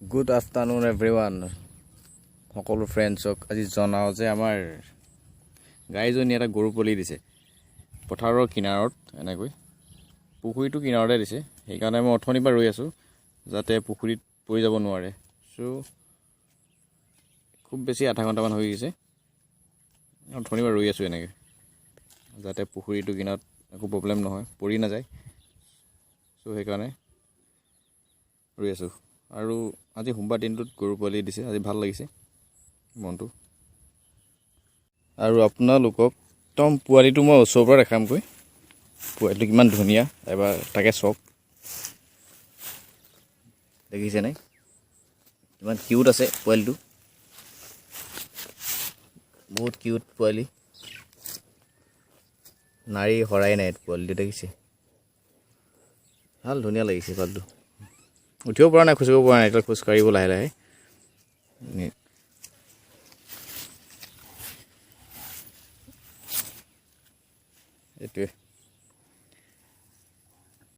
Good afternoon everyone. সকলো ফ্ৰেণ্ডছক আজি জনাও যে আমাৰ গাইজনী এটা গৰু পলি দিছে পথাৰৰ কিনাৰত এনেকৈ পুখুৰীটো কিনাৰতে দিছে সেইকাৰণে মই অথনিৰ পৰা ৰৈ আছো যাতে পুখুৰীত পৰি যাব নোৱাৰে সো খুব বেছি আধা ঘণ্টামান হৈ গৈছে অথনিৰ পৰা ৰৈ আছো এনেকৈ যাতে পুখুৰীটো কিনাৰত একো প্ৰব্লেম নহয় পৰি নাযায় সো সেইকাৰণে ৰৈ আছো আৰু আজি সোমবাৰ দিনটোত গৰু পোৱালি দিছে আজি ভাল লাগিছে মনটো আৰু আপোনালোকক একদম পোৱালিটো মই ওচৰৰ পৰা দেখামকৈ পোৱালিটো কিমান ধুনীয়া এবাৰ তাকে চাওক দেখিছে নাই কিমান কিউট আছে পোৱালিটো বহুত কিউট পোৱালি নাৰী হৰাই নাই পোৱালিটো দেখিছে ভাল ধুনীয়া লাগিছে পোৱালিটো উঠিব পৰা নাই খোজকাঢ়িব পৰা নাই এতিয়া খোজ কাঢ়িব লাহে লাহে এইটোৱে